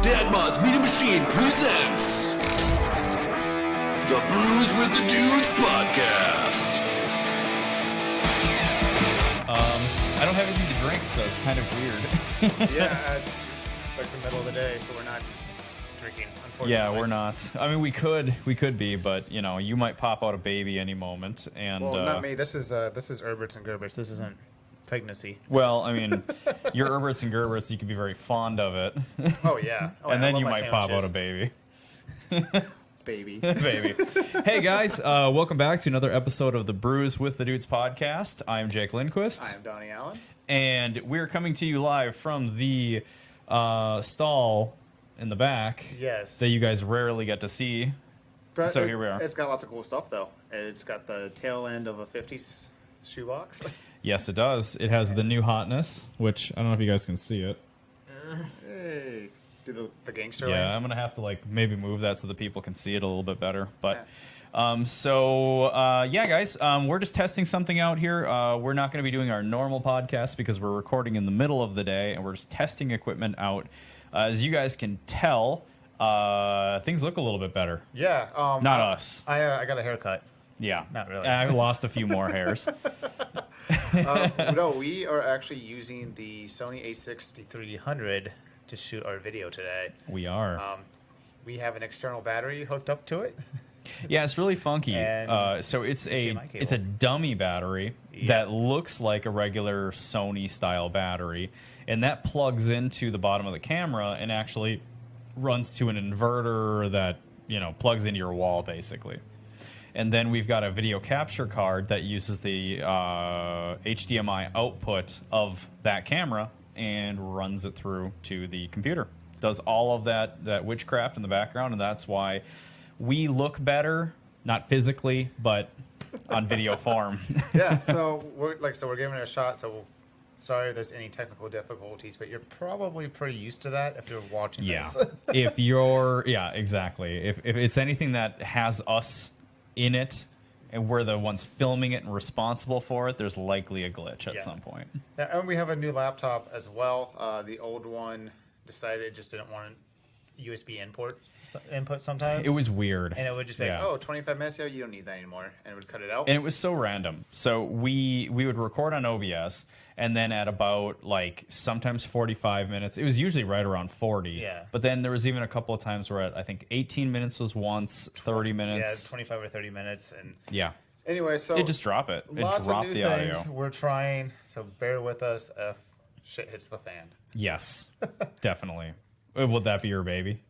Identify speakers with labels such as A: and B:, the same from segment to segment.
A: Dadmod's Media Machine presents the Brews with the Dudes podcast.
B: I don't have anything to drink, so it's kind of weird.
C: Yeah, it's like the middle of the day, so we're not drinking, unfortunately.
B: Yeah, we're not. I mean, we could be, but you know, you might pop out a baby any moment. And
C: well, not me. This is Herberts and Gerberts. This isn't pregnancy.
B: Well, I mean, your Herberts and Gerberts, you could be very fond of it.
C: Oh yeah.
B: And then you might pop out a baby.
C: Baby.
B: Baby. Hey guys, welcome back to another episode of the Brews with the Dudes podcast. I'm Jake Lindquist.
C: I am Donnie Allen.
B: And we're coming to you live from the stall in the back.
C: Yes.
B: That you guys rarely get to see.
C: But
B: So here we are.
C: It's got lots of cool stuff, though. It's got the tail end of a 50s shoebox.
B: Yes, it does. It has the new hotness, which I don't know if you guys can see it.
C: Hey. Do the gangster
B: Yeah,
C: lane?
B: I'm gonna have to like maybe move that so that people can see it a little bit better. But
C: Yeah.
B: yeah, guys, we're just testing something out here. We're not going to be doing our normal podcast because we're recording in the middle of the day, and we're just testing equipment out. As you guys can tell, things look a little bit better.
C: Yeah.
B: Not us.
C: I got a haircut.
B: Yeah,
C: Not really.
B: I lost a few more hairs.
C: No, we are actually using the Sony a6300 to shoot our video today.
B: We are.
C: We have an external battery hooked up to it.
B: Yeah, it's really funky.
C: And
B: So it's
C: HDMI cable.
B: a dummy battery that looks like a regular Sony style battery, and that plugs into the bottom of the camera and actually runs to an inverter that plugs into your wall basically. And then we've got a video capture card that uses the HDMI output of that camera and runs it through to the computer. Does all of that witchcraft in the background, and that's why we look better, not physically, but on video form.
C: Yeah, so we're giving it a shot. So sorry if there's any technical difficulties, but you're probably pretty used to that if you're watching this.
B: Exactly. If it's anything that has us in it and we're the ones filming it and responsible for it, there's likely a glitch at some point.
C: Yeah, and we have a new laptop as well. The old one decided it just didn't want USB input sometimes.
B: It was weird.
C: And it would just be like, 25 minutes, you don't need that anymore. And it would cut it out.
B: And it was so random. So we would record on OBS, and then at about like sometimes 45 minutes, it was usually right around 40.
C: Yeah.
B: But then there was even a couple of times where I think 18 minutes was once, 30 minutes.
C: Yeah, 25 or 30 minutes. And
B: yeah.
C: Anyway, so
B: it just dropped it. It
C: lots
B: dropped
C: of new
B: the
C: things
B: audio.
C: we're trying, so bear with us if shit hits the fan.
B: Yes, definitely. Would that be your baby?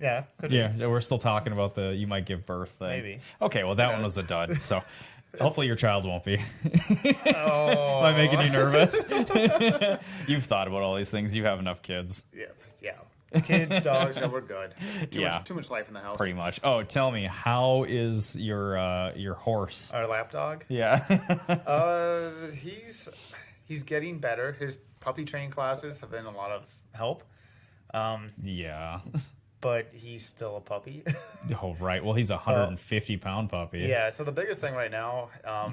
C: Yeah, could be.
B: Yeah, we're still talking about the you might give birth thing.
C: Maybe.
B: Okay, well that one was a dud. So hopefully your child won't be.
C: Oh.
B: Am I making you nervous? You've thought about all these things. You have enough kids.
C: Yeah. Kids, dogs, we're good. Too much life in the house.
B: Pretty much. Oh, tell me, how is your horse?
C: Our lap dog?
B: Yeah.
C: He's getting better. His puppy training classes have been a lot of help.
B: Yeah.
C: But he's still a puppy.
B: Oh, right. Well, he's a 150-pound puppy.
C: Yeah, so the biggest thing right now,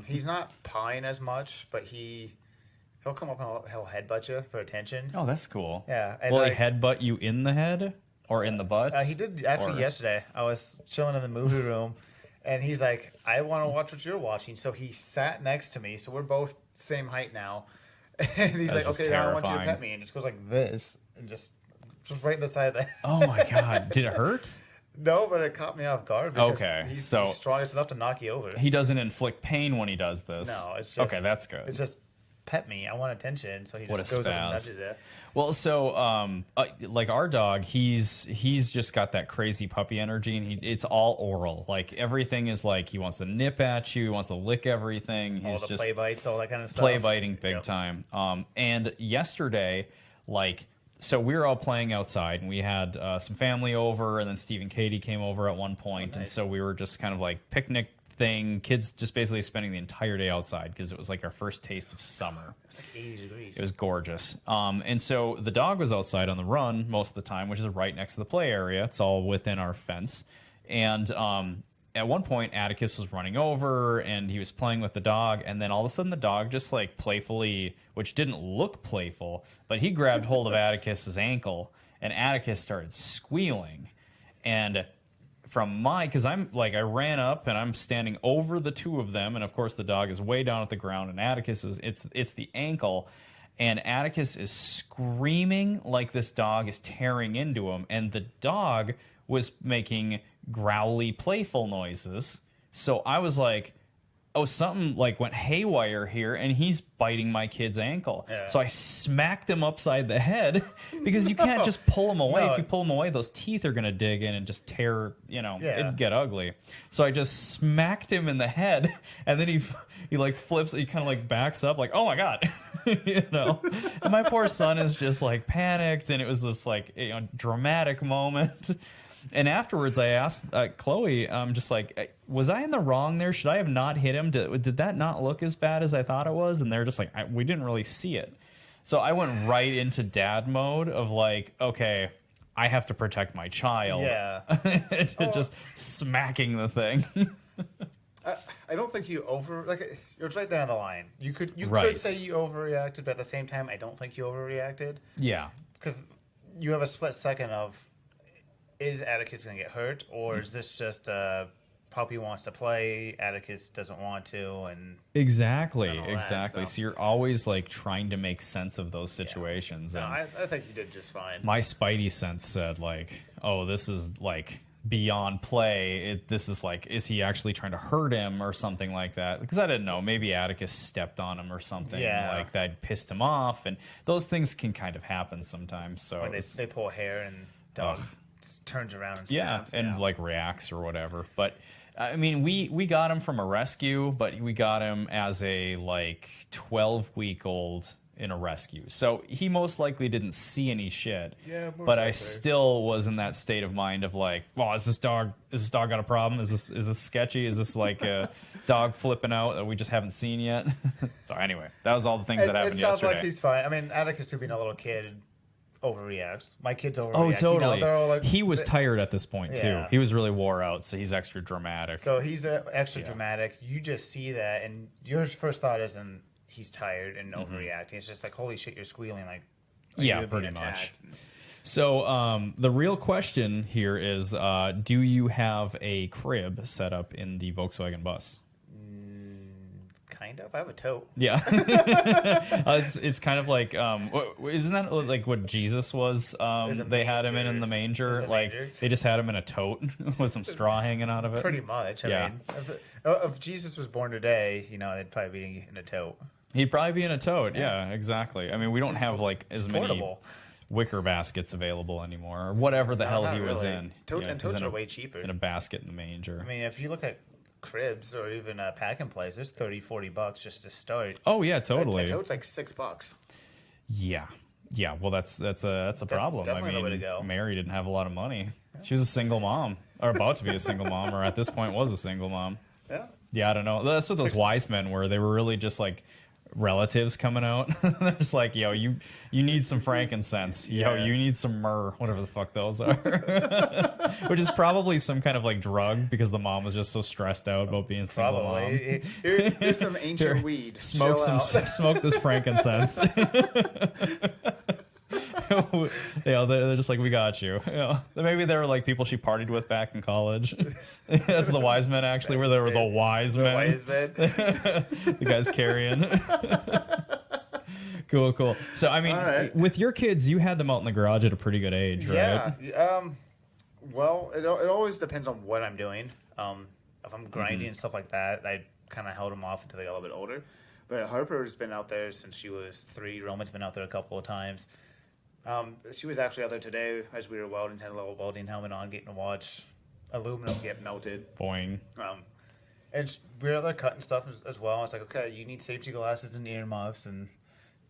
C: he's not pawing as much, but he'll come up and he'll headbutt you for attention.
B: Oh, that's cool.
C: Yeah. And
B: Will he headbutt you in the head or in the butt?
C: he did actually yesterday. I was chilling in the movie room, and he's like, I want to watch what you're watching. So he sat next to me, so we're both same height now. And he's like, okay, now I want you to pet me. And just goes like this, and just right in the side of the head.
B: Oh, my God. Did it hurt?
C: No, but it caught me off guard because he's strong enough to knock you over.
B: He doesn't inflict pain when he does this.
C: No, it's just...
B: Okay, that's good.
C: It's just, pet me. I want attention. So he
B: What
C: just
B: a
C: goes up and
B: spaz.
C: nudges it.
B: Well, so like our dog, he's just got that crazy puppy energy, and it's all oral. Like everything is like he wants to nip at you, he wants to lick everything. He's
C: All the
B: just
C: play bites, all that kind of stuff.
B: play biting big time. And yesterday, so we were all playing outside, and we had some family over, and then Steve and Katie came over at one point, and so we were just kind of like picnic thing. Kids just basically spending the entire day outside because it was like our first taste of summer.
C: It's like 80 degrees.
B: It was gorgeous. And so the dog was outside on the run most of the time, which is right next to the play area. It's all within our fence. And at one point, Atticus was running over and he was playing with the dog, and then all of a sudden the dog just like playfully, which didn't look playful, but he grabbed hold of Atticus's ankle and Atticus started squealing. And because I'm like, I ran up and I'm standing over the two of them, and of course the dog is way down at the ground, and Atticus is it's the ankle, and Atticus is screaming like this dog is tearing into him, and the dog was making growly, playful noises. So I was like, oh, something like went haywire here, and he's biting my kid's ankle. Yeah. So I smacked him upside the head because you can't just pull him away. If you pull him away, those teeth are going to dig in and just tear, it'd get ugly. So I just smacked him in the head, and then he like flips, he kind of like backs up like, oh my God, And my poor son is just like panicked, and it was this like, dramatic moment. And afterwards, I asked Chloe, just like, was I in the wrong there? Should I have not hit him? Did that not look as bad as I thought it was? And they're just like, we didn't really see it. So I went right into dad mode of like, okay, I have to protect my child.
C: Yeah.
B: Just smacking the thing.
C: I don't think you you're right there on the line. You could say you overreacted, but at the same time, I don't think you overreacted.
B: Yeah.
C: Because you have a split second of, is Atticus going to get hurt, or is this just puppy wants to play, Atticus doesn't want to, and
B: exactly. So you're always like trying to make sense of those situations.
C: Yeah. No, I think you did just fine.
B: My spidey sense said like, oh, this is like beyond play. This is like, is he actually trying to hurt him or something like that? Because I didn't know. Maybe Atticus stepped on him or something like that pissed him off, and those things can kind of happen sometimes. So
C: when they pull hair and dog turns around and snaps,
B: and like reacts or whatever. But I mean, we got him from a rescue, but we got him as a like 12-week-old in a rescue. So he most likely didn't see any shit. Yeah, but I still was in that state of mind of like, well, is this dog got a problem? Is this sketchy? Is this like a dog flipping out that we just haven't seen yet? So anyway, that was all the things that happened yesterday. It sounds like
C: he's fine. I mean, Atticus, who being a little kid, overreacts. My kids overreact.
B: Oh, totally. He was tired at this point too. He was really wore out, so he's extra dramatic.
C: So he's extra dramatic. You just see that, and your first thought isn't he's tired and overreacting. It's just like, holy shit, you're squealing. Like,
B: pretty much. So the real question here is, do you have a crib set up in the Volkswagen bus?
C: Kind of. I have a tote.
B: Yeah. It's kind of like, isn't that like what Jesus was? They had him in the manger. Like manger? They just had him in a tote with some straw hanging out of it.
C: Pretty much. I mean, if Jesus was born today, they'd probably be in a tote.
B: He'd probably be in a tote. Yeah, exactly. I mean, we don't have like as many wicker baskets available anymore, or whatever the hell he was in.
C: Totes are way cheaper.
B: In a basket in the manger.
C: I mean, if you look at cribs or even pack and plays, there's $30-$40 just to start.
B: Oh yeah, totally.
C: A tote's like $6.
B: Yeah. Well, that's a problem.
C: Definitely the way to go.
B: Mary didn't have a lot of money. She was a single mom, or about to be a single mom, or at this point was a single mom. Yeah, I don't know. That's what those wise men were. They were really just like relatives coming out. They're just like, yo, you need some frankincense. Yo, you need some myrrh, whatever the fuck those are. Which is probably some kind of like drug, because the mom was just so stressed out about being single mom.
C: Here's some ancient weed.
B: Smoke this frankincense. They're just like, we got you. Maybe they were like people she partied with back in college. That's the wise men, actually, where they were the wise men. The guys carrying. Cool. So, I mean, with your kids, you had them out in the garage at a pretty good age, right?
C: Yeah. Well, it always depends on what I'm doing. If I'm grinding and stuff like that, I kind of held them off until they got a little bit older. But Harper's been out there since she was 3. Roman's been out there a couple of times. She was actually out there today as we were welding, had a little welding helmet on, getting to watch aluminum get melted.
B: Boing.
C: And we were out there cutting stuff as well. I was like, okay, you need safety glasses and earmuffs, and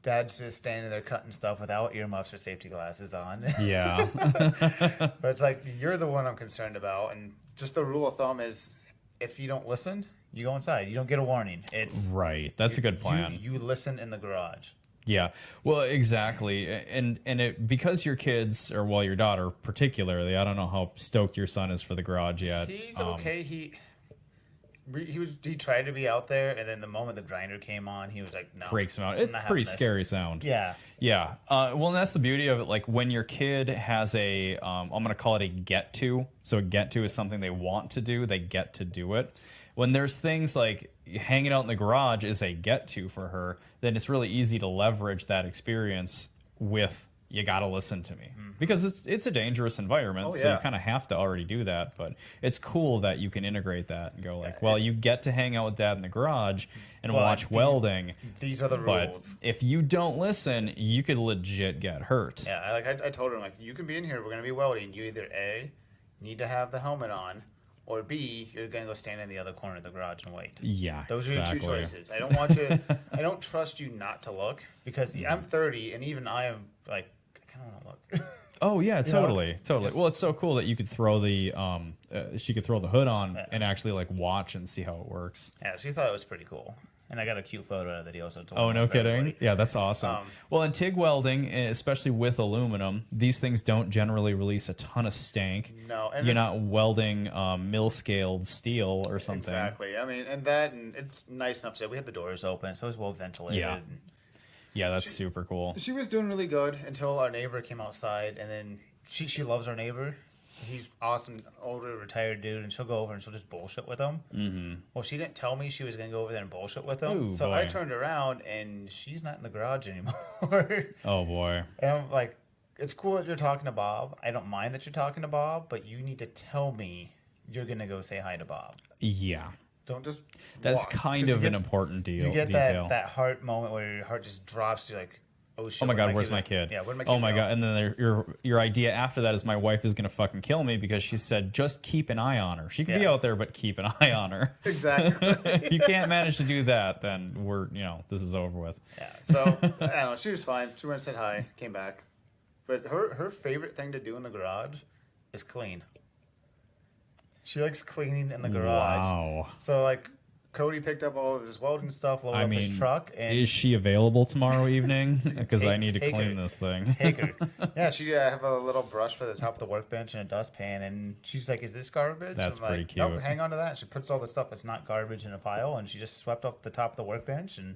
C: Dad's just standing there cutting stuff without earmuffs or safety glasses on.
B: Yeah.
C: But it's like, you're the one I'm concerned about, and just the rule of thumb is, if you don't listen, you go inside. You don't get a warning. It's
B: right. That's a good plan.
C: You listen in the garage.
B: Yeah, well, exactly, and because your kids, or well, your daughter particularly, I don't know how stoked your son is for the garage yet.
C: He's okay. he tried to be out there, and then the moment the grinder came on, he was like, no.
B: Freaks him out. It's pretty scary sound.
C: Yeah.
B: Yeah. Well, and that's the beauty of it. Like when your kid has a, I'm going to call it a get to. So a get to is something they want to do. They get to do it. When there's things like hanging out in the garage is a get to for her, then it's really easy to leverage that experience with, you got to listen to me, because it's a dangerous environment. So you kind of have to already do that. But it's cool that you can integrate that and go like, well, you get to hang out with Dad in the garage and watch welding.
C: These are the rules.
B: But if you don't listen, you could legit get hurt.
C: Yeah, I told her, like, you can be in here. We're going to be welding. You either A, need to have the helmet on, or B, you're going to go stand in the other corner of the garage and wait.
B: Yeah,
C: those are your two choices. I don't want you. I don't trust you not to look, because I'm 30, and even I am like, I kind of want to look.
B: Oh yeah, totally. Well, it's so cool that you could throw the she could throw the hood on and actually like watch and see how it works.
C: Yeah, she thought it was pretty cool. And I got a cute photo out of the video. So
B: oh, no kidding? Everybody. Yeah, that's awesome. Well, in TIG welding, especially with aluminum, these things don't generally release a ton of stank.
C: No.
B: And you're not welding mill-scaled steel or something.
C: Exactly. I mean, and it's nice enough to, we had the doors open, so it was well ventilated.
B: Yeah. Yeah, that's super cool.
C: She was doing really good until our neighbor came outside, and then she loves our neighbor. He's awesome, older, retired dude, and she'll go over and she'll just bullshit with him. Mm-hmm. Well, she didn't tell me she was going to go over there and bullshit with him. So I turned around, and she's not in the garage anymore.
B: Oh, boy.
C: And I'm like, it's cool that you're talking to Bob. I don't mind that you're talking to Bob, but you need to tell me you're going to go say hi to Bob.
B: Yeah.
C: Don't just
B: That's
C: walk.
B: kind of an important deal.
C: You get that heart moment where your heart just drops. You're like, oh shit!
B: Oh my god, where's my kid?
C: Yeah, where'd my kid
B: Oh my
C: go?
B: god! And then your idea after that is my wife is gonna fucking kill me because she said just keep an eye on her. She can be out there, but keep an eye on her.
C: Exactly.
B: If you can't manage to do that, then this is over with.
C: Yeah. So I don't know. She was fine. She went and said hi, came back. But her favorite thing to do in the garage is clean. She likes cleaning in the garage.
B: Wow.
C: So like, Cody picked up all of his welding stuff, loaded up his truck. And
B: is she available tomorrow evening? Because I need to clean this thing.
C: Take her. Yeah, she have a little brush for the top of the workbench and a dustpan, and she's like, "Is this garbage?"
B: That's
C: I'm
B: pretty
C: like,
B: cute.
C: Nope, hang on to that. And she puts all the stuff that's not garbage in a pile, and she just swept off the top of the workbench. And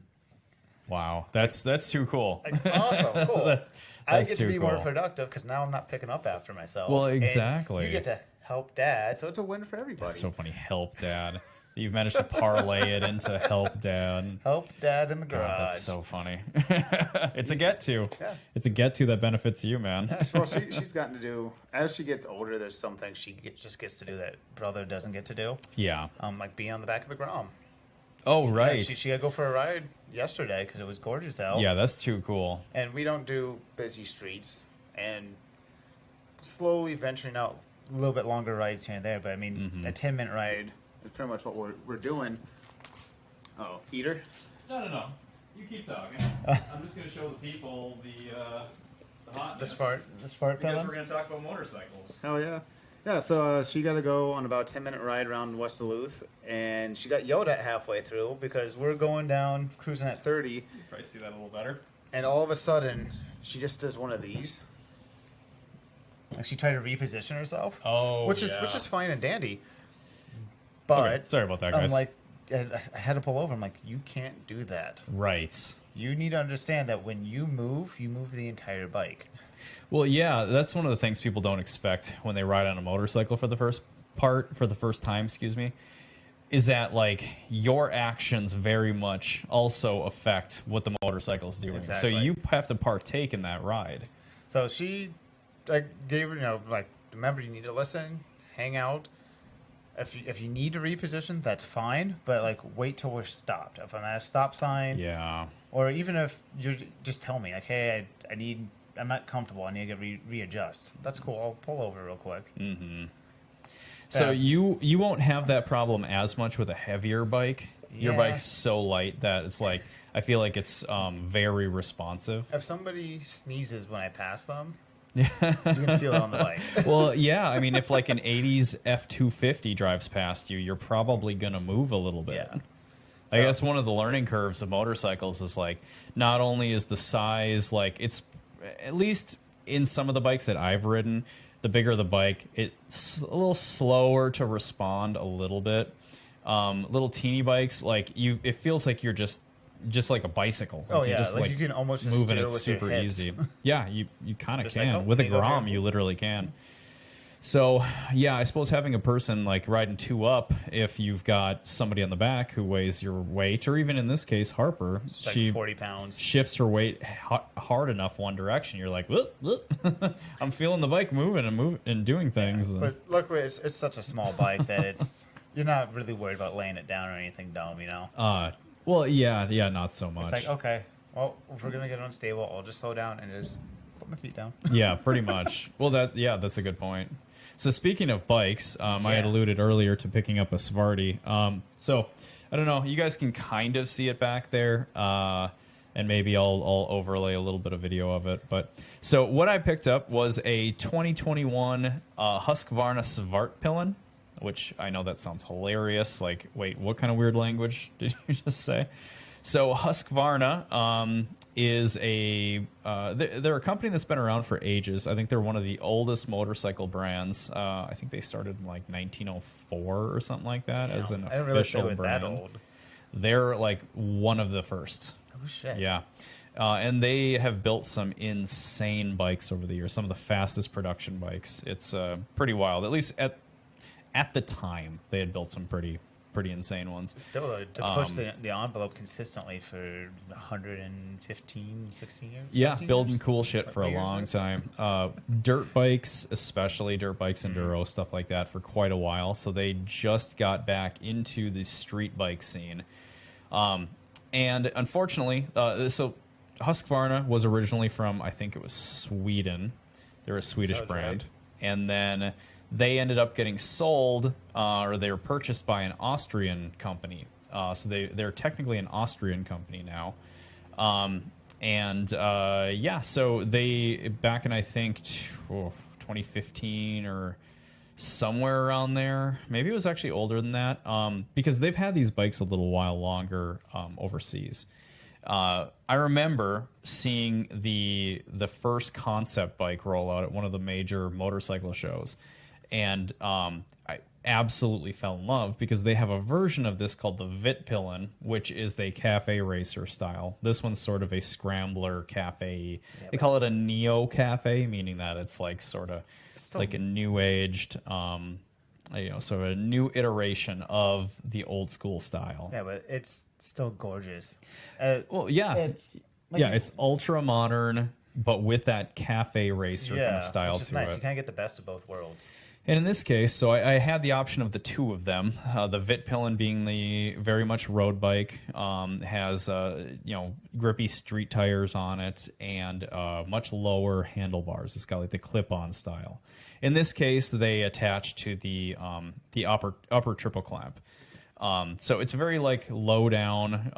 B: wow, that's too cool.
C: like, awesome, cool. I get to be
B: cool.
C: more productive because now I'm not picking up after myself.
B: Well, exactly.
C: And you get to help Dad, so it's a win for everybody.
B: That's so funny. Help Dad. You've managed to parlay it into help Dad.
C: Help Dad in the garage.
B: God, that's so funny. It's a get to.
C: Yeah.
B: It's a get to that benefits you, man.
C: Yeah, well, she's gotten to do, as she gets older, there's some things she just gets to do that brother doesn't get to do.
B: Yeah.
C: Like be on the back of the Grom.
B: Oh, right.
C: Yeah, she had to go for a ride yesterday because it was gorgeous out.
B: Yeah, that's too cool.
C: And we don't do busy streets. And slowly venturing out a little bit longer rides here and there. But I mean, a 10-minute ride is pretty much what we're doing. Oh, heater?
B: No. You keep talking. I'm just going to show the people the hotness.
C: This part,
B: because we're going to talk about motorcycles.
C: Oh, yeah. Yeah, so she got to go on about a 10-minute ride around West Duluth, and she got yelled at halfway through because we're going down, cruising at 30.
B: You probably see that a little better.
C: And all of a sudden, she just does one of these. Like she tried to reposition herself.
B: Oh,
C: which is fine and dandy. But
B: okay. Sorry about that, guys.
C: I'm like, I had to pull over. I'm like, you can't do that.
B: Right.
C: You need to understand that when you move the entire bike.
B: Well, yeah, that's one of the things people don't expect when they ride on a motorcycle for the first time, is that like your actions very much also affect what the motorcycle's doing.
C: Exactly.
B: So you have to partake in that ride.
C: So she gave her, remember, you need to listen, hang out. If you need to reposition, that's fine, but wait till we're stopped. If I'm at a stop sign,
B: yeah,
C: or even if you just tell me hey, I'm not comfortable, I need to readjust. That's cool. I'll pull over real quick.
B: Mm-hmm. So you won't have that problem as much with a heavier bike. Your bike's so light that it's like I feel like it's very responsive.
C: If somebody sneezes when I pass them, you can feel it on the bike.
B: Well, yeah. I mean, if like an 80s F250 drives past you, you're probably going to move a little bit.
C: Yeah.
B: I guess one of the learning curves of motorcycles is not only is the size, it's at least in some of the bikes that I've ridden, the bigger the bike, it's a little slower to respond a little bit. Little teeny bikes, like it feels like you're just like a bicycle. Like
C: you just like you can almost just
B: move, and
C: steer
B: it's
C: with
B: super
C: your hips.
B: easy. Yeah, you kind of
C: Just
B: can.
C: like,
B: With a
C: there you go,
B: Grom,
C: here.
B: you literally can. So, yeah, I suppose having a person like riding two up, if you've got somebody on the back who weighs your weight, or even in this case, Harper,
C: It's
B: she
C: like 40 pounds.
B: shifts her weight hard enough one direction. You're like, whoop, whoop. I'm feeling the bike moving and doing things.
C: But luckily, it's such a small bike that you're not really worried about laying it down or anything dumb, you know?
B: Well, yeah, not so much.
C: It's like, okay, well, if we're going to get unstable, I'll just slow down and just put my feet down.
B: Yeah, pretty much. Well, that's a good point. So speaking of bikes, I had alluded earlier to picking up a Svarty. So I don't know, you guys can kind of see it back there, and maybe I'll overlay a little bit of video of it. But so what I picked up was a 2021 Husqvarna Svartpillen, which I know that sounds hilarious. Like, wait, what kind of weird language did you just say? So Husqvarna is they're a company that's been around for ages. I think they're one of the oldest motorcycle brands. I think they started in like 1904 or something like that. Damn, as an official brand. That old. They're like one of the first.
C: Oh shit.
B: Yeah. And they have built some insane bikes over the years. Some of the fastest production bikes. It's pretty wild. At least at the time, they had built some pretty insane ones.
C: Still, to push the envelope consistently for 16 years?
B: Yeah, building cool shit for a long time. Dirt bikes, especially dirt bikes, enduro, stuff like that for quite a while. So they just got back into the street bike scene. And unfortunately, so Husqvarna was originally from, I think it was Sweden. They're a Swedish brand. Right. And then they ended up getting sold, or they were purchased by an Austrian company. So they're technically an Austrian company now. So they, back in I think 2015 or somewhere around there, maybe it was actually older than that, because they've had these bikes a little while longer overseas. I remember seeing the first concept bike roll out at one of the major motorcycle shows. And I absolutely fell in love because they have a version of this called the Vitpillen, which is the cafe racer style. This one's sort of a scrambler cafe. Yeah, they call it a neo cafe, meaning that it's like sort of like a new aged, sort of a new iteration of the old school style.
C: Yeah, but it's still gorgeous.
B: It's ultra modern, but with that cafe racer kind of style to
C: nice.
B: it.
C: You kind of get the best of both worlds.
B: And in this case, so I had the option of the two of them. The Vitpillen being the very much road bike, has grippy street tires on it and much lower handlebars. It's got like the clip-on style. In this case, they attach to the upper triple clamp. So it's very like low down,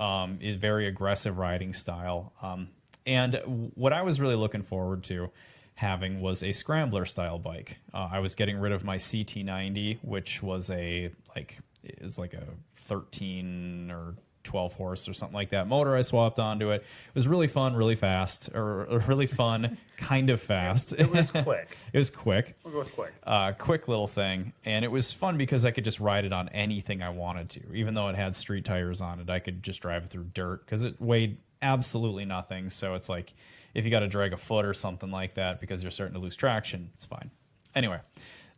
B: very aggressive riding style. And what I was really looking forward to having was a scrambler style bike. I was getting rid of my CT90, which was a 13 or 12 horse or something like that motor I swapped onto it. It was really fun, really fast, or really fun, kind of fast.
C: It was quick.
B: It was quick.
C: We'll go with quick.
B: Quick little thing. And it was fun because I could just ride it on anything I wanted to. Even though it had street tires on it, I could just drive it through dirt because it weighed absolutely nothing. So it's like, if you got to drag a foot or something like that because you're starting to lose traction, it's fine. Anyway,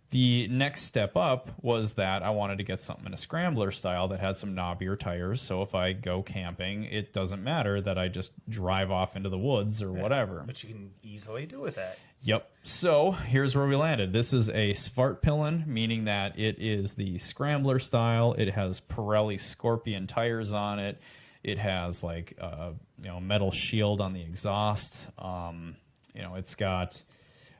B: the next step up was that I wanted to get something in a scrambler style that had some knobbier tires. So if I go camping, it doesn't matter that I just drive off into the woods or whatever.
C: But you can easily do with that.
B: Yep. So here's where we landed. This is a Svartpillen, meaning that it is the scrambler style. It has Pirelli Scorpion tires on it. It has like metal shield on the exhaust. It's got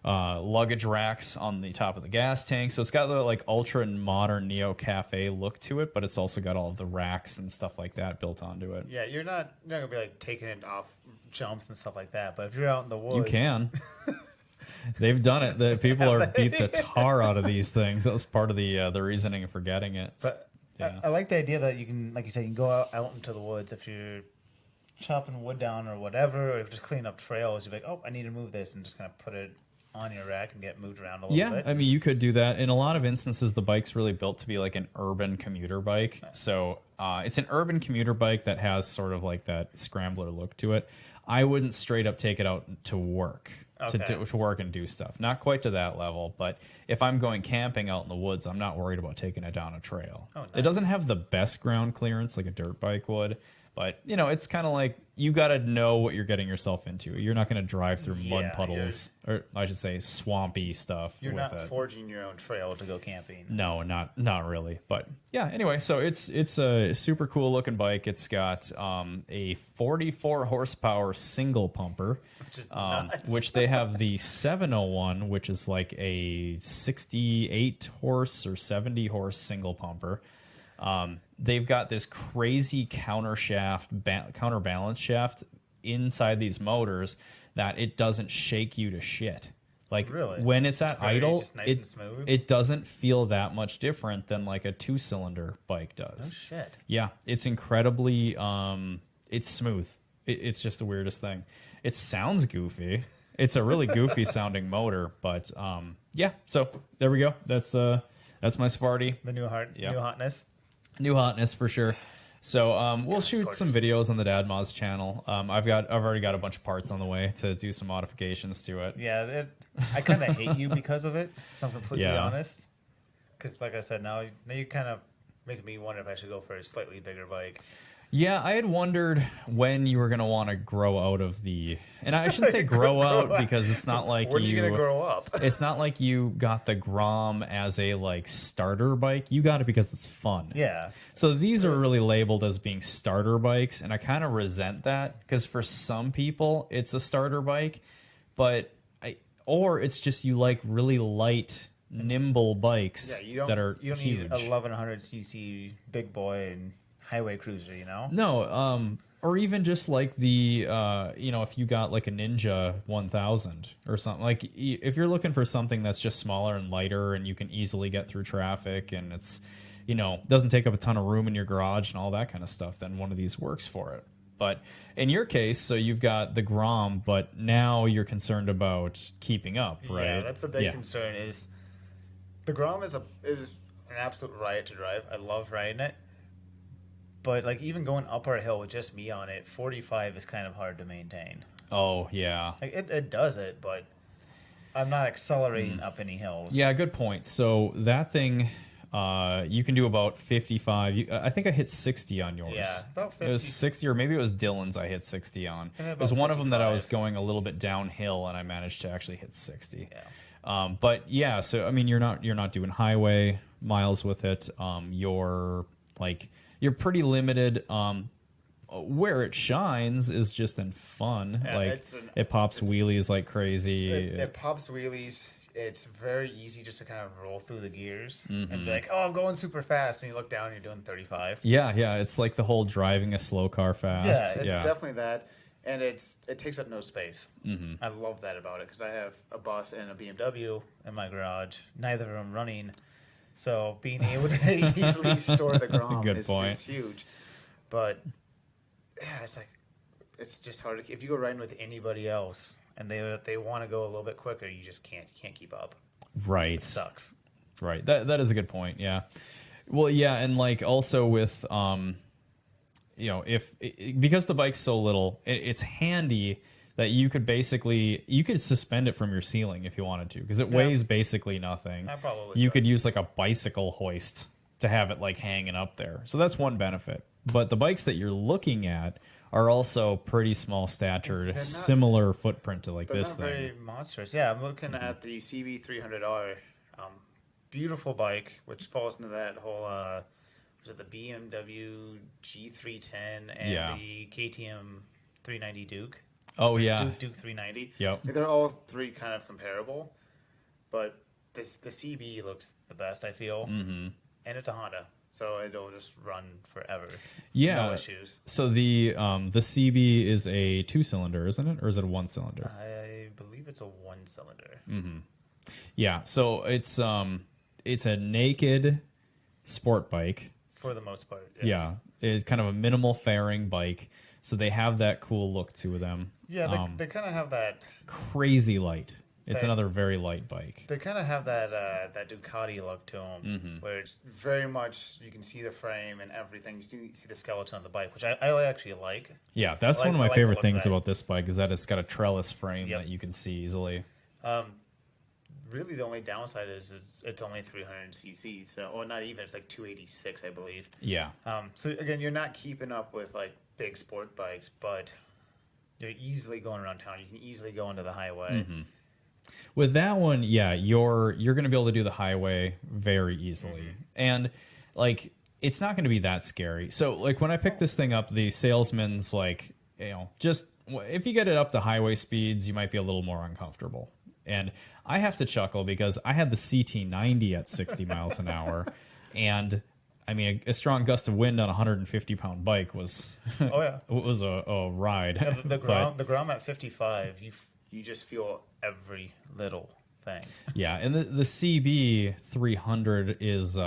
B: luggage racks on the top of the gas tank. So it's got the like ultra modern neo cafe look to it, but it's also got all of the racks and stuff like that built onto it.
C: Yeah, you're not gonna be like taking it off jumps and stuff like that. But if you're out in the woods,
B: you can. They've done it. The people are beat the tar out of these things. That was part of the reasoning for getting it.
C: But yeah. I like the idea that you can, like you said, you can go out into the woods if you're chopping wood down or whatever, or just cleaning up trails. You're like, oh, I need to move this, and just kind of put it on your rack and get moved around a little bit.
B: Yeah, I mean, you could do that. In a lot of instances, the bike's really built to be like an urban commuter bike. So it's an urban commuter bike that has sort of like that scrambler look to it. I wouldn't straight up take it out to work. To work and do stuff. Not quite to that level, but if I'm going camping out in the woods, I'm not worried about taking it down a trail. Oh, nice. It doesn't have the best ground clearance like a dirt bike would, but you know, it's kind of like you got to know what you're getting yourself into. You're not going to drive through mud puddles, or I should say swampy stuff.
C: You're not forging your own trail to go camping.
B: No, not really. But yeah, anyway, so it's a super cool looking bike. It's got a 44 horsepower single pumper, which they have the 701, which is like a 68 horse or 70 horse single pumper. They've got this crazy counterbalance shaft inside these motors that it doesn't shake you to shit. Like when it's at idle, it doesn't feel that much different than like a 2-cylinder bike does.
C: Oh shit!
B: Yeah, it's incredibly. It's smooth. It's just the weirdest thing. It sounds goofy. It's a really goofy sounding motor, but yeah. So there we go. That's my Sephardi.
C: The new hotness.
B: New hotness for sure. So we'll shoot some videos on the Dad Moz channel. I've already got a bunch of parts on the way to do some modifications to it.
C: Yeah, I kind of hate you because of it. If I'm completely honest. Because like I said, now you kind of making me wonder if I should go for a slightly bigger bike.
B: Yeah, I had wondered when you were going to want to grow out of the... And I shouldn't say grow out because it's not like
C: when are you going to grow up?
B: It's not like you got the Grom as a like starter bike. You got it because it's fun.
C: Yeah.
B: So these are really labeled as being starter bikes, and I kind of resent that because for some people it's a starter bike, or it's just you like really light, nimble bikes that are
C: you don't
B: huge.
C: need a 1100cc big boy and highway cruiser, you know?
B: No, or even just like the, if you got like a Ninja 1000 or something, like if you're looking for something that's just smaller and lighter and you can easily get through traffic and it's, doesn't take up a ton of room in your garage and all that kind of stuff, then one of these works for it. But in your case, so you've got the Grom, but now you're concerned about keeping up, right?
C: Yeah, that's the big concern is the Grom is an absolute riot to drive. I love riding it. But like even going up our hill with just me on it, 45 is kind of hard to maintain.
B: Oh yeah,
C: like it does it, but I'm not accelerating up any hills.
B: Yeah, good point. So that thing, you can do about 55. I think I hit 60 on yours.
C: Yeah, about 50.
B: It was 60, or maybe it was Dylan's. I hit 60 on. It was one 55. Of them that I was going a little bit downhill, and I managed to actually hit 60.
C: Yeah.
B: But yeah, so I mean, you're not doing highway miles with it. You're pretty limited. Where it shines is just in fun. Yeah, it pops wheelies like crazy.
C: It pops wheelies. It's very easy just to kind of roll through the gears and be like, oh, I'm going super fast. And you look down and you're doing 35.
B: Yeah. It's like the whole driving a slow car fast.
C: Yeah, it's definitely that. And it takes up no space. I love that about it because I have a bus and a BMW in my garage. Neither of them running. So being able to easily store the Grom is huge. But yeah, it's just hard. If you go riding with anybody else and they want to go a little bit quicker, you just can't keep up.
B: Right.
C: It sucks.
B: Right. That is a good point. Yeah. Well, yeah, and like also with because the bike's so little, it's handy that you could suspend it from your ceiling if you wanted to, because it weighs basically nothing.
C: I probably
B: you could use like a bicycle hoist to have it like hanging up there. So that's one benefit. But the bikes that you're looking at are also pretty small statured, similar footprint to like this thing.
C: Very monstrous. Yeah, I'm looking at the CB300R, beautiful bike, which falls into that whole was it the BMW G310 and the KTM 390 Duke.
B: Oh yeah,
C: Duke 390.
B: Yep.
C: They're all three kind of comparable, but the CB looks the best, I feel, and it's a Honda, so it'll just run forever.
B: Yeah,
C: no issues.
B: So the CB is a 2-cylinder, isn't it, or is it a 1-cylinder?
C: I believe it's a 1-cylinder.
B: Yeah, so it's a naked sport bike
C: for the most part. Yes.
B: Yeah, it's kind of a minimal fairing bike. So they have that cool look to them.
C: Yeah, they kind of have that
B: crazy light. It's another very light bike.
C: They kind of have that Ducati look to them, where it's very much, you can see the frame and everything. You see the skeleton of the bike, which I actually like.
B: Yeah, that's one of my favorite things about this bike is that it's got a trellis frame that you can see easily.
C: Really, the only downside is it's only 300 cc, so not even. It's like 286, I believe.
B: Yeah.
C: So again, you're not keeping up with like big sport bikes, but you're easily going around town. You can easily go into the highway.
B: With that one, yeah, you're going to be able to do the highway very easily. And like it's not going to be that scary. So like when I picked this thing up, the salesman's like, just if you get it up to highway speeds, you might be a little more uncomfortable. And I have to chuckle because I had the CT90 at 60 miles an hour, and I mean a strong gust of wind on a 150-pound bike was was a ride.
C: Yeah, the ground at 55, you just feel every little thing.
B: Yeah, and the CB 300 is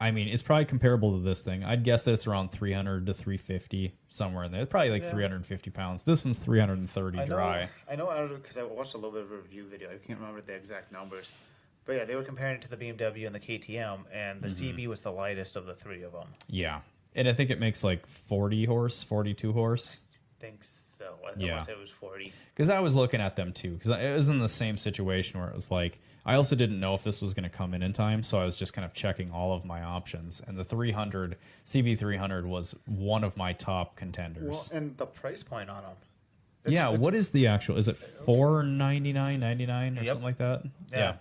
B: I mean, it's probably comparable to this thing. I'd guess that it's around 300 to 350, somewhere in there. It's probably like 350 pounds. This one's 330 dry.
C: I know because I watched a little bit of a review video. I can't remember the exact numbers. But yeah, they were comparing it to the BMW and the KTM, and the CB was the lightest of the three of them.
B: Yeah. And I think it makes like 40 horse, 42 horse.
C: I think so. I want to say it was 40.
B: Because I was looking at them too. Because it was in the same situation where it was like, I also didn't know if this was going to come in time, so I was just kind of checking all of my options. And the 300, CB300 was one of my top contenders.
C: Well, and the price point on them.
B: What is the actual? Is it $499.99 or something like that?
C: Yeah.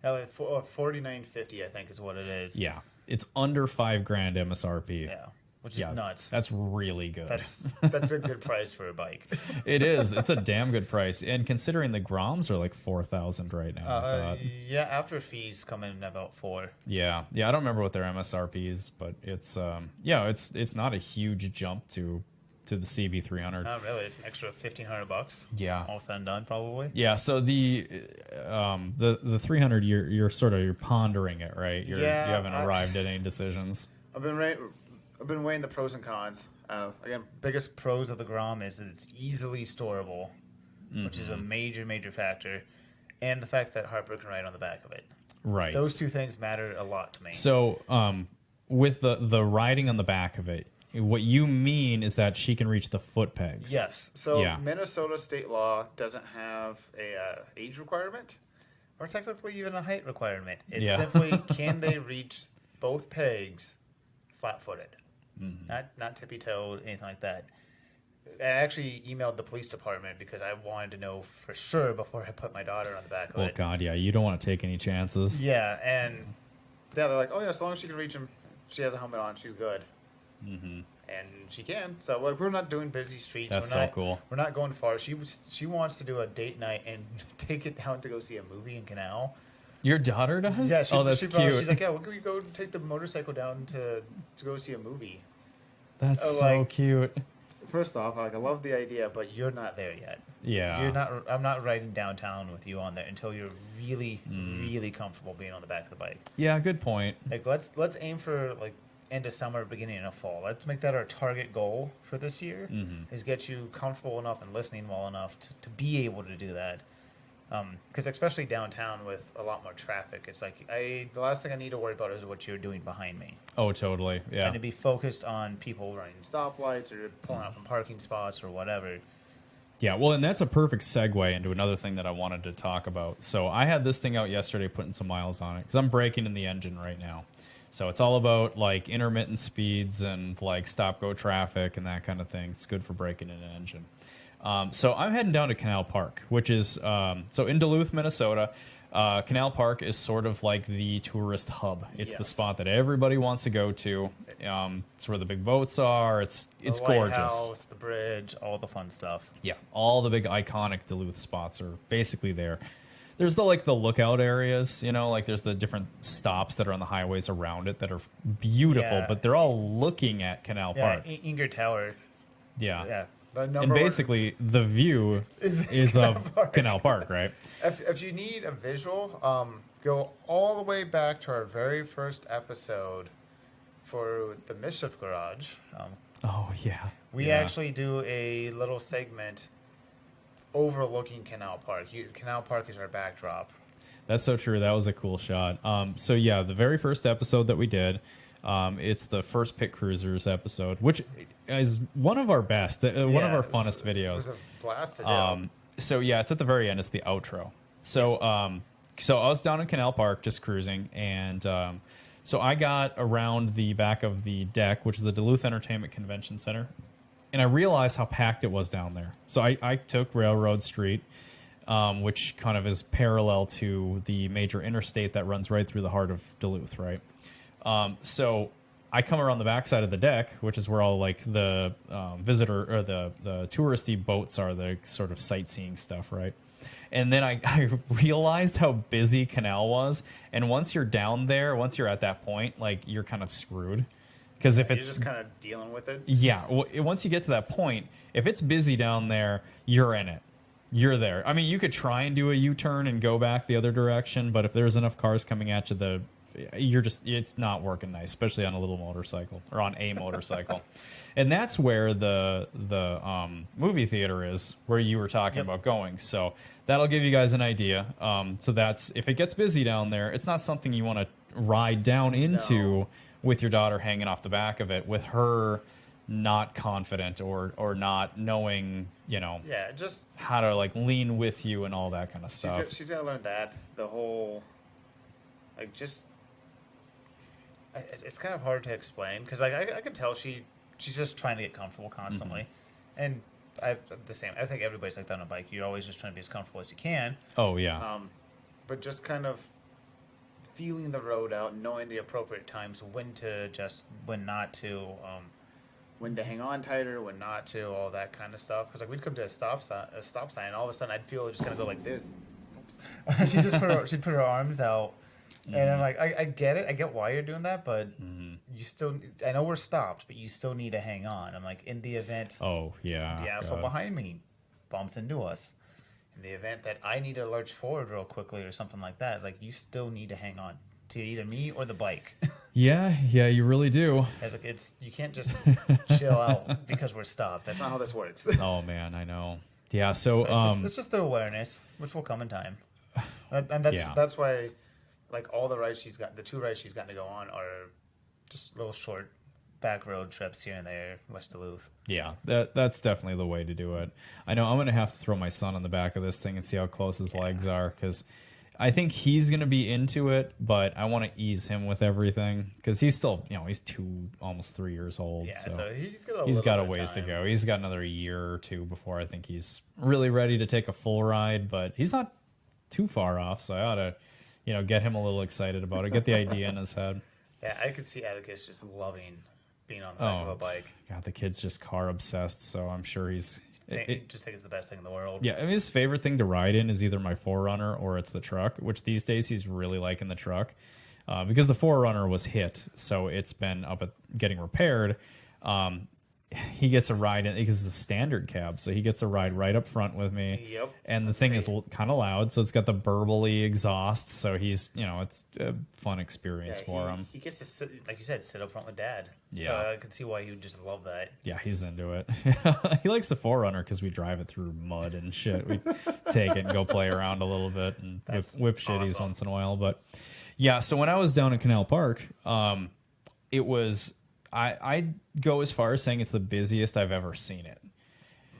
C: Like $49.50, I think, is what it is.
B: Yeah, it's under $5,000 MSRP.
C: Yeah, which is nuts.
B: That's really good.
C: That's a good price for a bike.
B: It is. It's a damn good price, and considering the Groms are like 4,000 right now. I thought.
C: Yeah, after fees come in about 4.
B: Yeah. I don't remember what their MSRP is, but it's it's not a huge jump to the CB300.
C: Not really. It's an extra $1,500.
B: Yeah.
C: All said and done, probably.
B: Yeah. So the 300, you're pondering it, right? You haven't arrived at any decisions.
C: I've been weighing the pros and cons. Again, biggest pros of the Grom is that it's easily storable, which is a major factor, and the fact that Harper can ride on the back of it.
B: Right.
C: Those two things matter a lot to me.
B: So with the riding on the back of it, what you mean is that she can reach the foot pegs.
C: Yes. So Minnesota state law doesn't have a age requirement, or technically even a height requirement. It's simply can they reach both pegs flat-footed, not tippy-toed, anything like that. I actually emailed the police department because I wanted to know for sure before I put my daughter on the back of it.
B: Oh God, yeah, you don't want to take any chances.
C: Yeah, and they're like, oh yeah, as long as she can reach him, she has a helmet on, she's good. And she can. So like, we're not doing busy streets.
B: That's so cool.
C: We're not going far. She wants to do a date night and take it down to go see a movie in Canal.
B: Your daughter does?
C: Yeah.
B: That's cute.
C: She's like, yeah, we're going to go take the motorcycle down to go see a movie.
B: That's so cute.
C: First off, like, I love the idea, but you're not there yet.
B: Yeah.
C: You're not. I'm not riding downtown with you on there until you're really, really comfortable being on the back of the bike.
B: Yeah, good point.
C: Like, let's aim for like end of summer, beginning of fall. Let's make that our target goal for this year. Is get you comfortable enough and listening well enough to be able to do that. Because especially downtown with a lot more traffic, it's like the last thing I need to worry about is what you're doing behind me.
B: Oh, totally. Yeah.
C: And to be focused on people running stoplights or pulling out from parking spots or whatever.
B: Yeah, well, and that's a perfect segue into another thing that I wanted to talk about. So I had this thing out yesterday, putting some miles on it, because I'm breaking in the engine right now. So it's all about like intermittent speeds and like stop-go traffic and that kind of thing. It's good for breaking in an engine. So I'm heading down to Canal Park, which is so in Duluth, Minnesota. Canal Park is sort of like the tourist hub. It's the spot that everybody wants to go to. It's where the big boats are. It's gorgeous.
C: Lighthouse, the bridge, all the fun stuff.
B: Yeah, all the big iconic Duluth spots are basically there. There's the lookout areas, like there's the different stops that are on the highways around it that are beautiful, but they're all looking at Canal Park.
C: Inger Tower.
B: Yeah. And basically, the view is of Canal Park, right?
C: If you need a visual, go all the way back to our very first episode for the Mischief Garage.
B: Oh, yeah.
C: We actually do a little segment overlooking Canal Park. Canal Park is our backdrop.
B: That's so true. That was a cool shot. So yeah, the very first episode that we did, it's the first Pit Cruisers episode, which is one of our best, one of our funnest videos. It was
C: a blast to do.
B: So yeah, it's at the very end. It's the outro. So so I was down in Canal Park just cruising, and so I got around the back of the deck, which is the Duluth Entertainment Convention Center, and I realized how packed it was down there. So I took Railroad Street, which kind of is parallel to the major interstate that runs right through the heart of Duluth, right? So I come around the backside of the deck, which is where all like the visitor or the touristy boats are, the sort of sightseeing stuff, right? And then I realized how busy Canal was, and once you're down there, once you're at that point, like you're kind of screwed. Because if it's
C: just kind of dealing with it.
B: Yeah, well, once you get to that point, if it's busy down there, you're in it. You're there. I mean, you could try and do a U-turn and go back the other direction, but if there's enough cars coming at you, it's not working nice, especially on a little motorcycle or on a motorcycle. And that's where the movie theater is, where you were talking about going. So that'll give you guys an idea. So that's, if it gets busy down there, it's not something you want to ride down into with your daughter hanging off the back of it, with her not confident or not knowing,
C: just
B: how to like lean with you and all that kind of stuff.
C: She's gonna learn that. The whole, like, just it's kind of hard to explain, because like I can tell she's just trying to get comfortable constantly, and I think everybody's like that on a bike. You're always just trying to be as comfortable as you can.
B: Oh yeah.
C: But just kind of feeling the road out, knowing the appropriate times, when to adjust, when not to, when to hang on tighter, when not to, all that kind of stuff. Because like we'd come to a stop sign, and all of a sudden I'd feel it just kind of go like this. Oops. She'd put her arms out, and I'm like, I get it, I get why you're doing that, but you still, I know we're stopped, but you still need to hang on. I'm like, in the event, the asshole behind me bumps into us. In the event that I need to lurch forward real quickly or something like that, like, you still need to hang on to either me or the bike.
B: Yeah, you really do.
C: You can't just chill out because we're stopped. That's not how this works.
B: Oh man, I know. Yeah, so
C: it's just the awareness, which will come in time, and that's why, like, all the rides the 2 rides she's gotten to go on are just little short back road trips here and there, West Duluth.
B: Yeah, that's definitely the way to do it. I know I'm going to have to throw my son on the back of this thing and see how close his legs are, because I think he's going to be into it, but I want to ease him with everything, because he's still, he's 2, almost 3 years old.
C: Yeah,
B: so
C: he's got
B: a ways to go. He's got another year or 2 before I think he's really ready to take a full ride, but he's not too far off, so I ought to, get him a little excited about it, get the idea in his head.
C: Yeah, I could see Atticus just loving being on the back of a bike.
B: God, the kid's just car obsessed, so I'm sure
C: just think it's the best thing in the world.
B: Yeah, I mean, his favorite thing to ride in is either my 4Runner or it's the truck, which these days he's really liking the truck, because the 4Runner was hit, so it's been up at getting repaired. He gets a ride in, because it's a standard cab, so he gets a ride right up front with me.
C: Yep.
B: And the thing is kind of loud, so it's got the burbly exhaust, so he's, it's a fun experience for him.
C: He gets to sit, like you said, sit up front with Dad.
B: Yeah.
C: So I can see why he would just love that.
B: Yeah, he's into it. He likes the 4Runner because we drive it through mud and shit. We take it and go play around a little bit and whip shitties once in a while. But yeah, so when I was down in Canal Park, it was... I'd go as far as saying it's the busiest I've ever seen it.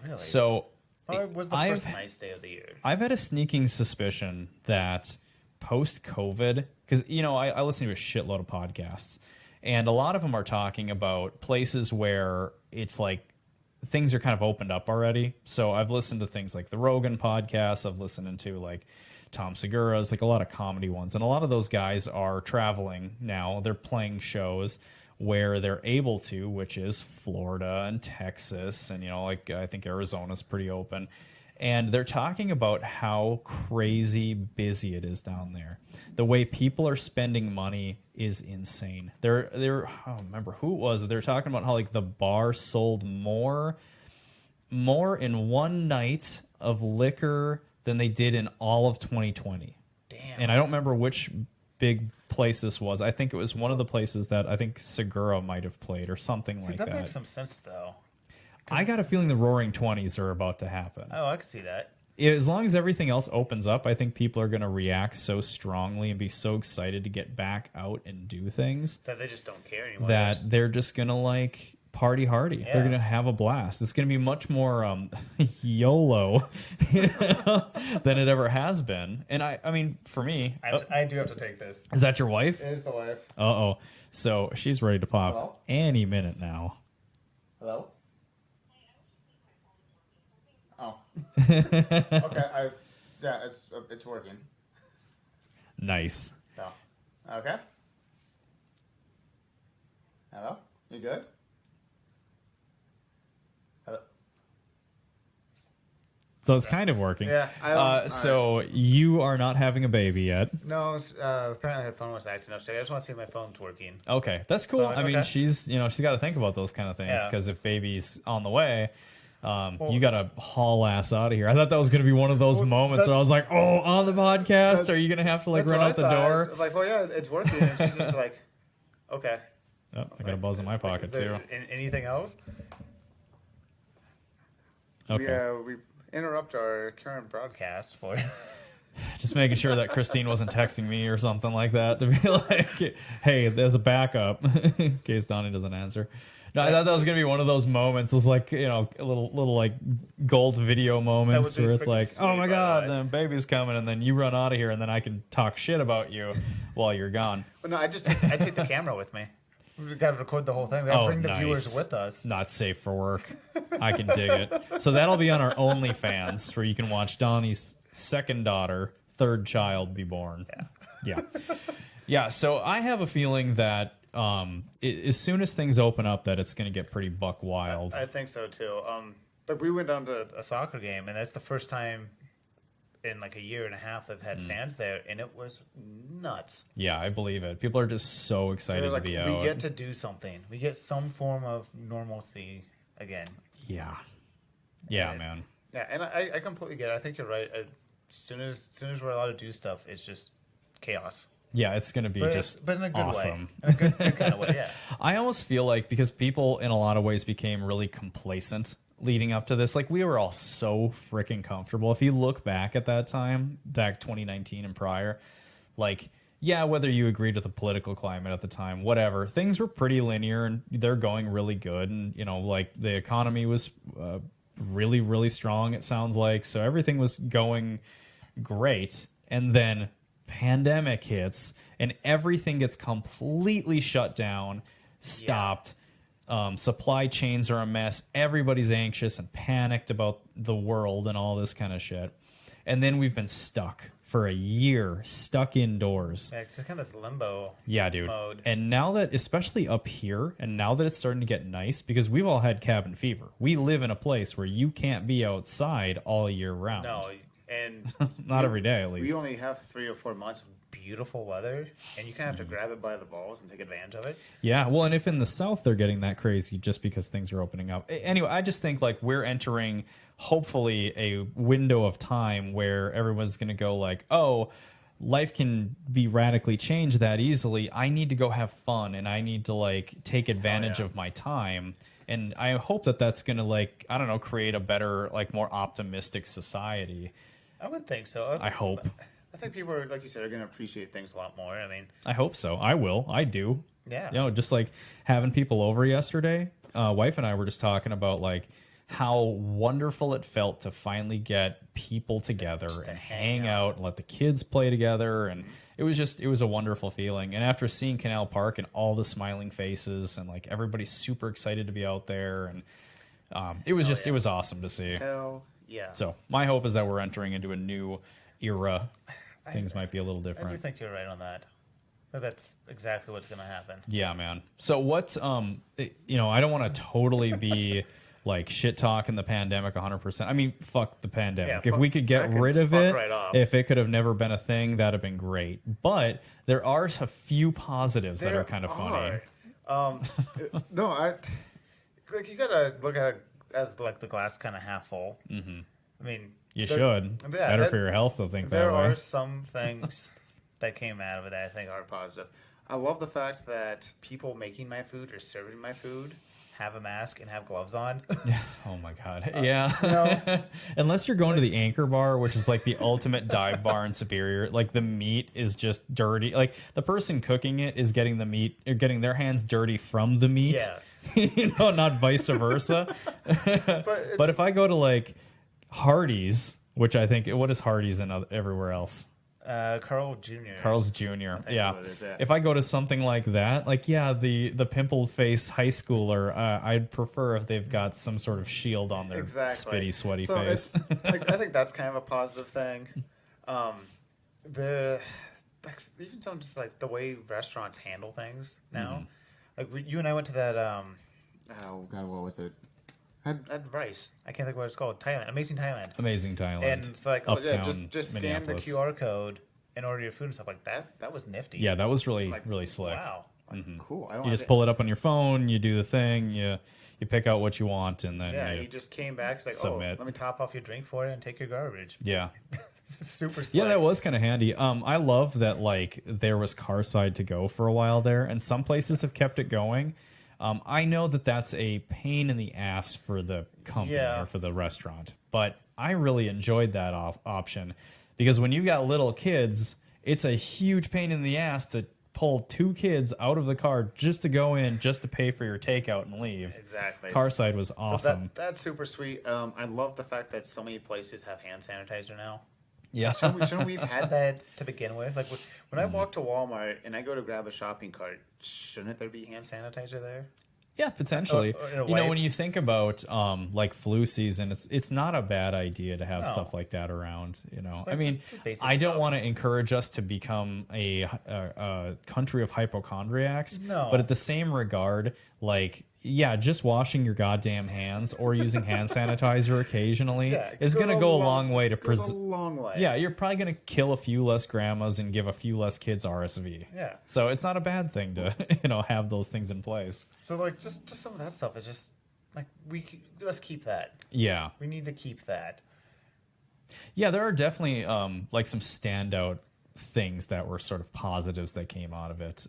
C: Really?
B: So
C: it was the first nice day of the year.
B: I've had a sneaking suspicion that post-COVID, because, I listen to a shitload of podcasts, and a lot of them are talking about places where it's like things are kind of opened up already. So I've listened to things like the Rogan podcast. I've listened to like Tom Segura's, like a lot of comedy ones. And a lot of those guys are traveling now. They're playing shows where they're able to, which is Florida and Texas, and I think Arizona's pretty open. And they're talking about how crazy busy it is down there. The way people are spending money is insane. I don't remember who it was, but they're talking about how like the bar sold more in one night of liquor than they did in all of 2020.
C: Damn.
B: And I don't remember which big place this was. I think it was one of the places that I think Segura might have played or something like that.
C: That makes some sense, though.
B: I got a feeling the Roaring 20s are about to happen.
C: Oh, I could see that.
B: as long as everything else opens up, I think people are going to react so strongly and be so excited to get back out and do things
C: that they just don't care anymore.
B: That they're just going to like party hardy. Yeah. They're going to have a blast. It's going to be much more YOLO than it ever has been. And I mean, for me,
C: I do have to take this.
B: Is that your wife?
C: It is the wife.
B: Uh-oh. So she's ready to pop.
C: Hello?
B: Any minute now.
C: Hello? Oh. Okay. It's working.
B: Nice.
C: So, okay. Hello? You good? Hello?
B: So it's kind of working.
C: Yeah.
B: So you are not having a baby yet.
C: No. Apparently her phone was acting up. So I just want to see if my phone's working.
B: Okay, that's cool. I mean, she's got to think about those kind of things because if baby's on the way, you got to haul ass out of here. I thought that was going to be one of those moments where I was like, oh, on the podcast, are you going to have to like run out the door?
C: Like, well, yeah, it's working. And she's just like, okay.
B: Oh, I got a buzz in my pocket too.
C: Anything else?
B: Okay.
C: We interrupt our current broadcast for
B: just making sure that Christine wasn't texting me or something like that to be like, hey, there's a backup in case Donnie doesn't answer. No, I thought that was gonna be one of those moments. It's like, you know, a little like gold video moments where it's like, oh my god, then baby's coming, and then you run out of here, and then I can talk shit about you while you're gone.
C: Well, no, I take the camera with me. We got to record the whole thing. We got to bring the viewers with us.
B: Not safe for work. I can dig it. So that'll be on our OnlyFans, where you can watch Donnie's second daughter, third child be born. Yeah. So I have a feeling that as soon as things open up, that it's going to get pretty buck wild.
C: I think so too. Like we went down to a soccer game, and that's the first time in like a year and a half they've had fans there, and it was nuts.
B: Yeah, I believe it. People are just so excited to be out.
C: We get to do something. We get some form of normalcy again.
B: Yeah, man.
C: Yeah, and I completely get it. I think you're right. As soon as we're allowed to do stuff, it's just chaos.
B: Yeah, it's going to be
C: but in a good
B: awesome.
C: way. In a good kind of way, yeah.
B: I almost feel like because people in a lot of ways became really complacent leading up to this, like we were all so freaking comfortable. If you look back at that time, back 2019 and prior, like, yeah, whether you agreed with the political climate at the time, whatever, things were pretty linear and they're going really good. And, you know, like the economy was really, really strong, it sounds like. So everything was going great. And then pandemic hits and everything gets completely shut down, stopped. Supply chains are a mess. Everybody's anxious and panicked about the world and all this kind of shit. And then we've been stuck for a year, stuck indoors.
C: Yeah, it's just kind of this limbo
B: mode. And now that, especially up here, and now that it's starting to get nice, because we've all had cabin fever. We live in a place where you can't be outside all year round.
C: No, and
B: not every day at least.
C: We only have 3 or 4 months of beautiful weather, and you kind of have to grab it by the balls and take advantage of it.
B: Yeah, well, and if in the South they're getting that crazy just because things are opening up. Anyway, I just think like we're entering hopefully a window of time where everyone's going to go like, oh, life can be radically changed that easily. I need to go have fun and I need to like take advantage of my time. And I hope that that's going to like, I don't know, create a better, like more optimistic society.
C: I would think so.
B: I hope.
C: I think people are, like you said, are going to appreciate things a lot more. I mean,
B: I hope so. I will. I do.
C: Yeah.
B: You know, just like having people over yesterday, wife and I were just talking about like how wonderful it felt to finally get people together and hang out and let the kids play together. And it was a wonderful feeling. And after seeing Canal Park and all the smiling faces and like everybody's super excited to be out there. And it was awesome to see.
C: Hell yeah.
B: So my hope is that we're entering into a new era. Things might be a little different.
C: I do think you're right on that. That's exactly what's going to happen.
B: Yeah, man. So what's I don't want to totally be like shit talking the pandemic 100%. I mean, fuck the pandemic.
C: Yeah,
B: if we could get rid of it,
C: right
B: if it could have never been a thing, that'd have been great. But there are a few positives that are kind of funny.
C: You gotta look at it as like the glass kind of half full.
B: Mm-hmm.
C: I mean,
B: you should. It's better for your health to think that way.
C: There are some things that came out of it that I think are positive. I love the fact that people making my food or serving my food have a mask and have gloves on.
B: Oh my god. Yeah. Unless you're going to the Anchor Bar, which is like the ultimate dive bar in Superior. Like the meat is just dirty. Like the person cooking it is getting the meat or getting their hands dirty from the meat.
C: Yeah.
B: Not vice versa. But if I go to like Hardee's, which I think, what is Hardee's and everywhere else?
C: Carl Jr.
B: Carl's Jr. Yeah. If I go to something like that, like, the pimpled face high schooler, I'd prefer if they've got some sort of shield on their spitty, sweaty face.
C: Like, I think that's kind of a positive thing. Even some just like the way restaurants handle things now. Like you and I went to that.
D: Oh God, what was it?
C: At Rice. I can't think what it's called. Thailand. Amazing Thailand.
B: Amazing Thailand.
C: And it's like, just scan the QR code and order your food and stuff like that. That was nifty.
B: Yeah, that was really slick.
C: Wow.
D: Cool.
B: You just pull it up on your phone, you do the thing, you pick out what you want, and then
C: you just came back. It's like,
B: submit.
C: Let me top off your drink for it and take your garbage.
B: Yeah.
C: This is super slick.
B: Yeah, that was kind of handy. I love that, like, there was Carside to go for a while there, and some places have kept it going. I know that that's a pain in the ass for the company or for the restaurant, but I really enjoyed that option because when you've got little kids, it's a huge pain in the ass to pull 2 kids out of the car just to go in, just to pay for your takeout and leave.
C: Exactly.
B: Carside was awesome.
C: So that's super sweet. I love the fact that so many places have hand sanitizer now.
B: Yeah.
C: Shouldn't we have had that to begin with? Like when I walk to Walmart and I go to grab a shopping cart, shouldn't there be hand sanitizer there?
B: Yeah, potentially. When you think about like flu season, it's not a bad idea to have stuff like that around.
C: Like
B: I mean, I don't want to encourage us to become a country of hypochondriacs.
C: No.
B: But at the same regard, like, just washing your goddamn hands or using hand sanitizer occasionally is going to go a long way to
C: a long way.
B: Yeah, you're probably going to kill a few less grandmas and give a few less kids RSV.
C: Yeah.
B: So it's not a bad thing to have those things in place.
C: So like just some of that stuff is just like let's keep that.
B: Yeah.
C: We need to keep that.
B: Yeah, there are definitely like some standout things that were sort of positives that came out of it.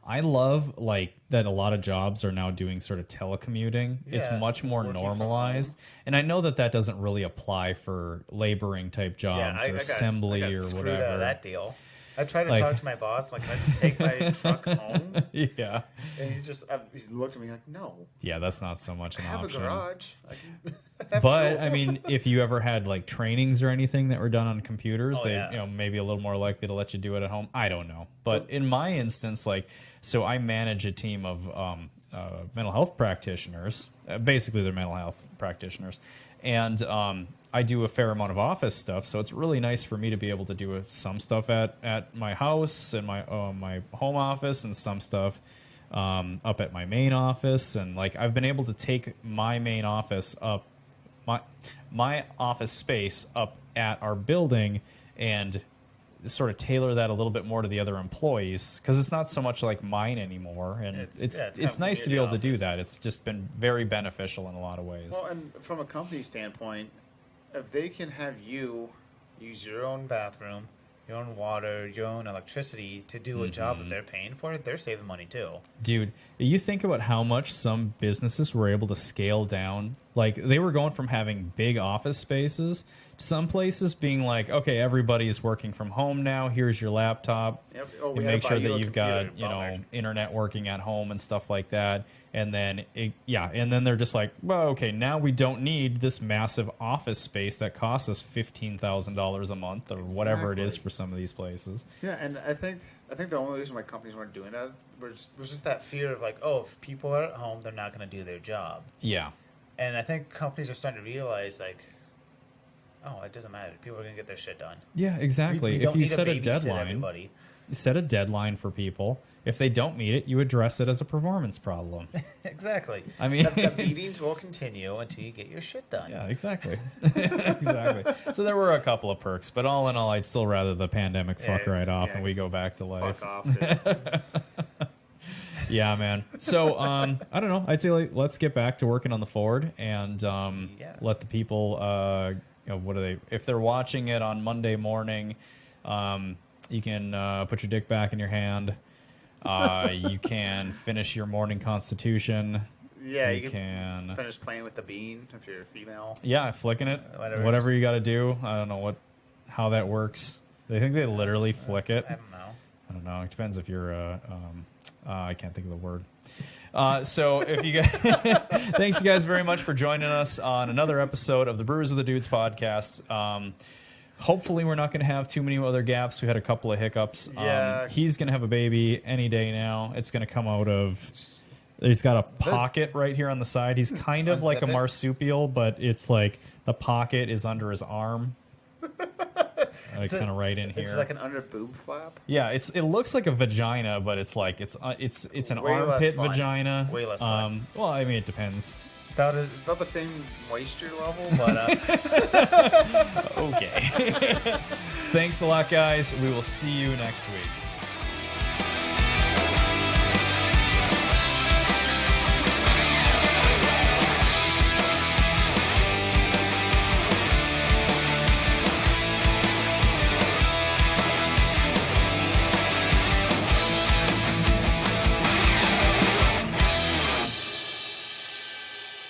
B: I love like that a lot of jobs are now doing sort of telecommuting. It's much more normalized. And I know that doesn't really apply for laboring type jobs or assembly or whatever.
C: Out of that deal. I tried to talk to my boss. I'm like, can I just take my truck home?
B: Yeah.
C: And he looked at me like, no.
B: Yeah, that's not so much an option.
C: I have a garage.
B: But I mean, if you ever had like trainings or anything that were done on computers, maybe a little more likely to let you do it at home. I don't know. But in my instance, like, so I manage a team of mental health practitioners. Basically, they're mental health practitioners. And I do a fair amount of office stuff, so it's really nice for me to be able to do some stuff at my house and my home office, and some stuff up at my main office. And like I've been able to take my main office up, my office space up at our building, and sort of tailor that a little bit more to the other employees, because it's not so much like mine anymore, and it's nice to be able to do that. It's just been very beneficial in a lot of ways.
C: Well, and from a company standpoint, if they can have you use your own bathroom, your own water, your own electricity to do a job that they're paying for, they're saving money too.
B: Dude, you think about how much some businesses were able to scale down. Like, they were going from having big office spaces to some places being like, okay, everybody's working from home now. Here's your laptop.
C: Yep.
B: And make sure that you've got, internet working at home and stuff like that. And then, and then they're just like, well, okay, now we don't need this massive office space that costs us $15,000 a month or whatever it is for some of these places.
C: Yeah, and I think the only reason why companies weren't doing that was just that fear of like, oh, if people are at home, they're not going to do their job.
B: Yeah.
C: And I think companies are starting to realize, like, oh, it doesn't matter. People are going to get their shit done.
B: Yeah, exactly.
C: We
B: if you set a deadline,
C: everybody.
B: You set a deadline for people. If they don't meet it, you address it as a performance problem.
C: Exactly.
B: I mean,
C: the meetings will continue until you get your shit done.
B: Yeah, exactly. Exactly. So there were a couple of perks, but all in all, I'd still rather the pandemic fuck right off and we go back to life.
C: Fuck off.
B: Yeah, man. So, I don't know. I'd say let's get back to working on the Ford and let the people, what are they? If they're watching it on Monday morning, you can put your dick back in your hand. You can finish your morning constitution.
C: Yeah,
B: you can
C: finish playing with the bean if you're a female.
B: Yeah, flicking it. Whatever you got to do. I don't know how that works. They think they literally flick it.
C: I don't know.
B: It depends if you're I can't think of the word. So if you guys, thanks you guys very much for joining us on another episode of the Brews with the Dudes podcast. Hopefully we're not going to have too many other gaps. We had a couple of hiccups.
C: Yeah.
B: He's going to have a baby any day now. It's going to come out of... He's got a pocket right here on the side. He's kind of like a marsupial, but it's like the pocket is under his arm. Like kind of right in here.
C: It's like an under boob flap.
B: Yeah, it looks like a vagina, but it's like it's an armpit vagina.
C: Way less fun.
B: Well, I mean it depends.
C: About the same moisture level, but
B: okay. Thanks a lot, guys. We will see you next week.